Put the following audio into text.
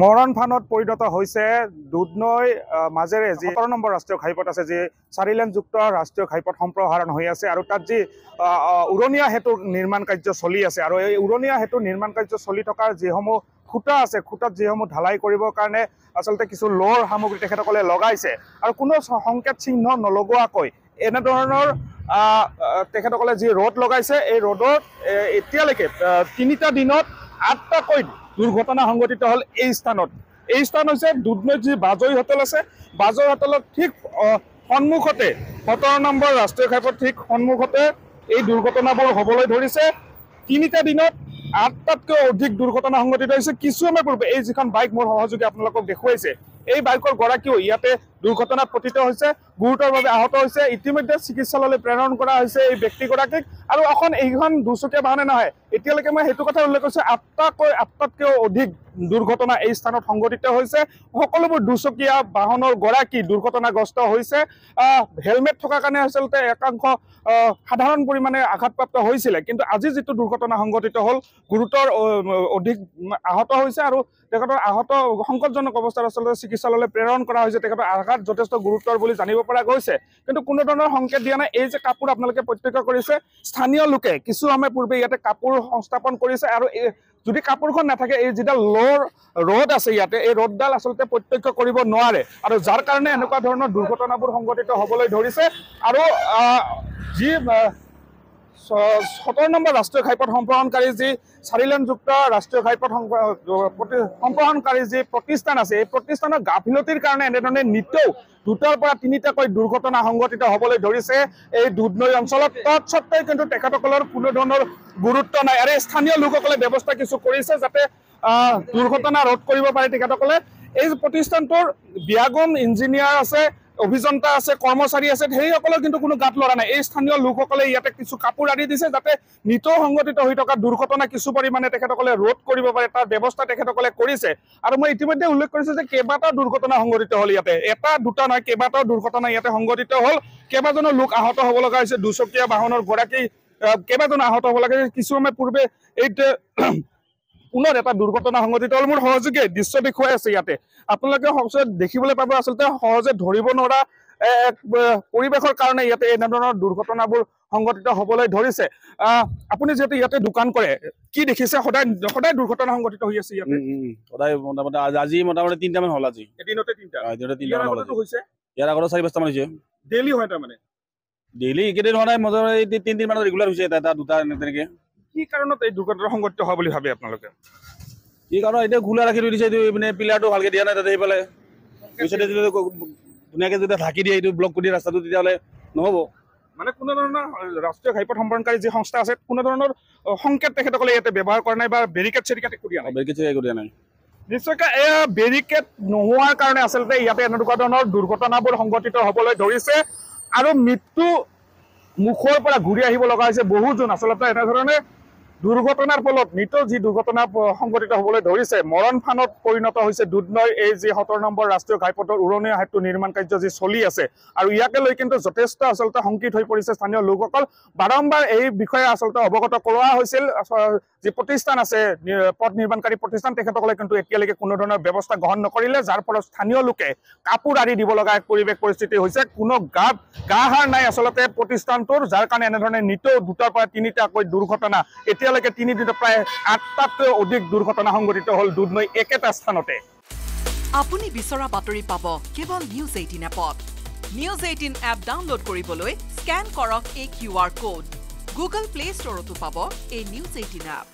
মৰণ ফানত পৰিণত হৈছে দুধনৈ মাজেৰে যি 17 নম্বৰ ৰাষ্ট্ৰীয় ঘাইপথ আছে, যি 4 লেনযুক্ত ৰাষ্ট্ৰীয় ঘাইপথ সম্প্ৰসাৰণ হৈ আছে আৰু তাত যি উৰণীয়া সেতুৰ নিৰ্মাণ কাৰ্য চলি আছে আৰু এই উৰণীয়া সেতুৰ নিৰ্মাণ কাৰ্য চলি থকাৰ যিসমূহ খুঁটা আছে, খুঁটাত যিসমূহ ঢালাই কৰিবৰ কাৰণে আচলতে কিছু লোৰ সামগ্ৰী তেখেতসকলে লগাইছে আৰু কোনো সংকেত চিহ্ন নলগোৱাকৈ এনেধৰণৰ তেখেতসকলে যি ৰ'দ লগাইছে, এই ৰ'দত এতিয়ালৈকে 3টা দিনত 8টাকৈ দুৰ্ঘটনা সংঘটিত হল। এই স্থান হৈছে দুধনৈত যি বাজৈ হোটেল আছে, বাজৈ হোটেলৰ ঠিক সন্মুখতে 17 নম্বৰ ৰাষ্ট্ৰীয় ঘাইপথ ঠিক সন্মুখতে এই দুৰ্ঘটনাবোৰ হ'বলৈ ধৰিছে। 3টা দিনত 8টাতকৈ অধিক দুৰ্ঘটনা সংঘটিত হৈছে। কিছু সময় পূৰ্বে এই যিখন বাইক মোৰ সহযোগী আপোনালোকক দেখুৱাইছে, এই বাইকৰ গৰাকীও ইয়াতে দুৰ্ঘটনাত পতিত হৈছে, গুৰুতৰভাৱে আহত হৈছে। ইতিমধ্যে চিকিৎসালয়লৈ প্ৰেৰণ কৰা হৈছে এই ব্যক্তিগৰাকীক। আৰু এইখন দুচকীয়া বাহনে নহয়, এতিয়ালৈকে মই সেইটো কথা উল্লেখ কৰিছোঁ, 8টাতকৈও অধিক দুৰ্ঘটনা এই স্থানত সংঘটিত হৈছে। সকলোবোৰ দুচকীয়া বাহনৰ গৰাকী দুৰ্ঘটনাগ্ৰস্ত হৈছে। হেলমেট থকাৰ কাৰণে আচলতে একাংশ সাধাৰণ পৰিমাণে আঘাতপ্ৰাপ্ত হৈছিলে, কিন্তু আজি যিটো দুৰ্ঘটনা সংঘটিত হ'ল, গুৰুতৰ অধিক আহত হৈছে আৰু তেখেতৰ আহত সংকটজনক অৱস্থাত আচলতে চিকিৎসালয়লৈ প্ৰেৰণ কৰা হৈছে। তেখেতৰ আঘাত যথেষ্ট গুৰুতৰ বুলি জানিব পৰা গৈছে, কিন্তু কোনো ধৰণৰ সংকেত দিয়া নাই। এই যে কাপোৰ আপোনালোকে প্ৰত্যক্ষ কৰিছে, স্থানীয় লোকে কিছু সময় পূৰ্বে ইয়াতে কাপোৰ সংস্থাপন কৰিছে আৰু যদি কাপোৰখন নাথাকে, এই যিডাল ৰ'দ আছে ইয়াতে, এই ৰ'দডাল আচলতে প্ৰত্যক্ষ কৰিব নোৱাৰে আৰু যাৰ কাৰণে এনেকুৱা ধৰণৰ দুৰ্ঘটনাবোৰ সংঘটিত হ'বলৈ ধৰিছে। আৰু যি 17 নম্বৰ ৰাষ্ট্ৰীয় ঘাইপথ সম্প্ৰসাৰণকাৰী যি 4 লেনযুক্ত ৰাষ্ট্ৰীয় ঘাইপথ সম্প্ৰসাৰণকাৰী যি প্ৰতিষ্ঠান আছে, এই প্ৰতিষ্ঠানৰ গাফিলতিৰ কাৰণে এনেধৰণে নিতৌ 2টাৰ পৰা 3টাকৈ দুৰ্ঘটনা সংঘটিত হ'বলৈ ধৰিছে এই দুধনৈ অঞ্চলত। তৎসত্ত্বেও কিন্তু তেখেতসকলৰ কোনো ধৰণৰ গুৰুত্ব নাই আৰু স্থানীয় লোকসকলে ব্যৱস্থা কিছু কৰিছে যাতে দুৰ্ঘটনা ৰোধ কৰিব পাৰে। তেখেতসকলে এই প্ৰতিষ্ঠানটোৰ বিয়াগম ইঞ্জিনিয়াৰ আছে, অভিযন্তা আছে, কৰ্মচাৰী আছে, সেইসকলৰ কিন্তু কোনো গাত লৰা নাই। এই স্থানীয় লোকসকলে ইয়াতে কিছু কাপোৰ আদি দিছে যাতে নিতৌ সংঘটিত হৈ থকা দুৰ্ঘটনা কিছু পৰিমাণে তেখেতসকলে ৰোধ কৰিব পাৰে, তাৰ ব্যৱস্থা তেখেতসকলে কৰিছে। আৰু মই ইতিমধ্যে উল্লেখ কৰিছোঁ যে কেইবাটাও দুৰ্ঘটনা সংঘটিত হ'ল ইয়াতে, 1টা 2টা নহয়, কেইবাটাও দুৰ্ঘটনা ইয়াতে সংঘটিত হ'ল। কেইবাজনো লোক আহত হ'ব লগা হৈছে, দুচকীয়া বাহনৰ গৰাকী কেইবাজন আহত হ'ব লাগে। কিছু সময় পূৰ্বে এইটো পুনৰ এটা দুৰ্ঘটনা সংঘটিত হ'ল। মোৰ সহযোগীয়ে দৃশ্য দেখুৱাই আছে ইয়াতে, আপোনালোকে দেখিবলৈ পাব। আচলতে সহজে ধৰিব নোৱাৰা এক পৰিৱেশৰ কাৰণে ইয়াতে এনেধৰণৰ দুৰ্ঘটনাবোৰ সংঘটিত হ'বলৈ ধৰিছে। আপুনি যিহেতু ইয়াতে দোকান কৰে, কি দেখিছে? সদায় দুৰ্ঘটনা সংঘটিত হৈ আছে ইয়াতে। সদায় মোটামুটি আজি মোটামুটি 3টামান হ'ল। আজি এদিনতে 3টা হৈছে, ইয়াৰ আগতে 4-5টামান হৈছে। ডেইলি হয় তাৰমানে? ডেইলি এইকেইদিন হোৱা নাই, মোটামুটি 3 মানত ৰেগুলাৰ হৈছে, এটা 2টা তেনেকৈ। কি কাৰণত এই দুৰ্ঘটনা সংঘটিত হোৱা বুলি ভাবে আপোনালোকে? কি কাৰণ এতিয়া খোলা ৰাখি থৈ দিছে, এইটো মানে পিলাৰটো ভালকৈ দিয়া নাই তাতে। সেইফালে ধুনীয়াকৈ যদি ঢাকি দিয়ে, এইটো ব্লক কৰি দিয়ে ৰাস্তাটো, তেতিয়াহ'লে নহ'ব। মানে কোনো ধৰণৰ ৰাষ্ট্ৰীয় ঘাইপথ সম্প্ৰসাৰণকাৰী যি সংস্থা আছে, কোনো ধৰণৰ সংকেত তেখেতসকলে ইয়াতে ব্যৱহাৰ কৰা নাই বা বেৰিকেড চেৰিকেড একো দিয়া নাই? বেৰিকেড চেৰিকেড দিয়া নাই। নিশ্চয়কৈ এয়া বেৰিকেড নোহোৱাৰ কাৰণে আচলতে ইয়াতে এনেকুৱা ধৰণৰ দুৰ্ঘটনাবোৰ সংঘটিত হ'বলৈ ধৰিছে আৰু মৃত্যু মুখৰ পৰা ঘূৰি আহিব লগা হৈছে বহুজন। আচলতে এনেধৰণে দুৰ্ঘটনাৰ ফলত নিতৌ যি দুৰ্ঘটনা সংঘটিত হ'বলৈ ধৰিছে, মৰণ ফানত পৰিণত হৈছে দুধনৈ এই যি 17 নম্বৰ ৰাষ্ট্ৰীয় ঘাইপথৰ উৰণীয়া সেতু নিৰ্মাণ কাৰ্য যি চলি আছে। আৰু ইয়াকে লৈ কিন্তু যথেষ্ট আচলতে শংকিত হৈ পৰিছে স্থানীয় লোকসকল। বাৰম্বাৰ এই বিষয়ে আচলতে অৱগত কৰোৱা হৈছিল যি প্ৰতিষ্ঠান আছে, পথ নিৰ্মাণকাৰী প্ৰতিষ্ঠান, তেখেতসকলে কিন্তু এতিয়ালৈকে কোনো ধৰণৰ ব্যৱস্থা গ্ৰহণ নকৰিলে, যাৰ ফলত স্থানীয় লোকে কাপোৰ আদি দিব লগা এক পৰিস্থিতি হৈছে। কোনো গা হাৰ নাই আচলতে প্ৰতিষ্ঠানটোৰ, যাৰ কাৰণে এনেধৰণে নিতৌ 2টাৰ পৰা 3টাকৈ দুৰ্ঘটনা, এতিয়ালৈকে 3 দিনত প্ৰায় 8টাতকৈ অধিক দুৰ্ঘটনা সংঘটিত হ'ল দুধনৈ একেটা স্থানতে। আপুনি বিচৰা বাতৰি পাব কেৱল নিউজ 18 এপত। নিউজ 18 এপ ডাউনলোড কৰিবলৈ স্কেন কৰক এই QR কোড। গুগল প্লে ষ্টৰতো পাব এই নিউজ 18 এপ।